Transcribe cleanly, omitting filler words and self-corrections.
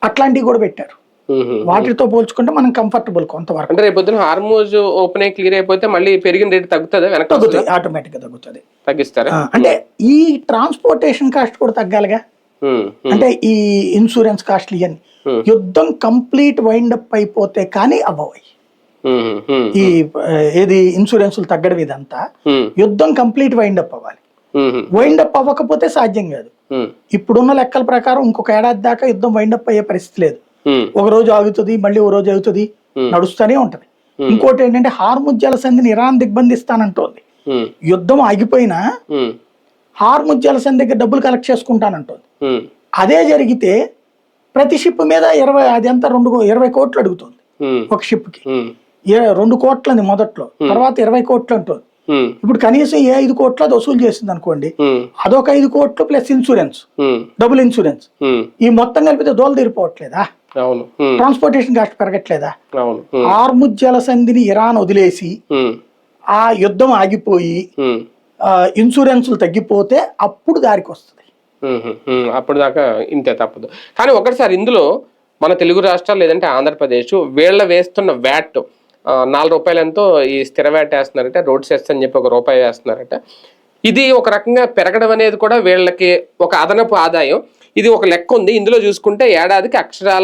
అట్లాంటివి కూడా పెట్టారు. వాటితో పోల్చుకుంటే మనం కంఫర్టబుల్ కొంతవరకు. అంటే రేపు పొద్దున హార్మోజ్ ఓపెన్ అయ్యి క్లియర్ అయిపోతే మళ్ళీ పెరిగిన రేట్ తగ్గుతుంది, తగ్గుతుంది, ఆటోమేటిక్ గా తగ్గుతుంది. తగ్గిస్తారా? అంటే ఈ ట్రాన్స్పోర్టేషన్ కాస్ట్ కూడా తగ్గాలిగా. అంటే ఈ ఇన్సూరెన్స్ కాస్ట్లు ఇవన్నీ యుద్ధం కంప్లీట్ వైండప్ అయిపోతే కానీ అవ్వవు. ఈ ఏది ఇన్సూరెన్సులు తగ్గడం ఇదంతా యుద్ధం కంప్లీట్ వైండప్ అవ్వాలి. వైండప్ అవ్వకపోతే సాధ్యం కాదు. ఇప్పుడున్న లెక్కల ప్రకారం ఇంకొక ఏడాది దాకా యుద్ధం వైండప్ అయ్యే పరిస్థితి లేదు. ఒక రోజు ఆగుతుంది, మళ్ళీ ఓ రోజు అవుతుంది, నడుస్తూనే ఉంటది. ఇంకోటి ఏంటంటే హార్ముజ్ జలసంధిని ఇరాన్ దిగ్బంధిస్తానంటోంది. యుద్ధం ఆగిపోయినా హార్ముజ్ జలసంధి దగ్గర డబ్బులు కలెక్ట్ చేసుకుంటానంటోంది. అదే జరిగితే ప్రతి షిప్ మీద 20 కోట్లు అడుగుతుంది ఒక షిప్ కి. 2 కోట్లని మొదట్లో, తర్వాత 20 కోట్లు అంటుంది. ఇప్పుడు కనీసం 5 కోట్లు అది వసూలు చేసింది అనుకోండి, అదొక 5 కోట్లు ప్లస్ ఇన్సూరెన్స్, డబుల్ ఇన్సూరెన్స్, ఈ మొత్తం కలిపితే దోలు తీరిపోవట్లేదా? ట్రాన్స్పోర్టేషన్ కాస్ట్ పెరగట్లేదా? హార్ముజ్ జలసంధిని ఇరాన్ వదిలేసి ఆ యుద్ధం ఆగిపోయి ఇన్సూరెన్సులు తగ్గిపోతే అప్పుడు దారికి వస్తుంది. అప్పుడు దాకా ఇంతే, తప్పదు. కానీ ఒకటిసారి ఇందులో మన తెలుగు రాష్ట్రాలు లేదంటే ఆంధ్రప్రదేశ్ వీళ్ళ వేస్తున్న వ్యాట్ 4 రూపాయలు ఎంతో ఈ స్థిర వ్యాట్ వేస్తున్నారట, రోడ్ సెస్ అని చెప్పి 1 రూపాయి వేస్తున్నారట. ఇది ఒక రకంగా పెరగడం అనేది కూడా వీళ్ళకి ఒక అదనపు ఆదాయం. ఇది ఒక లెక్క ఉంది ఇందులో చూసుకుంటే, ఏడాదికి అక్షరాల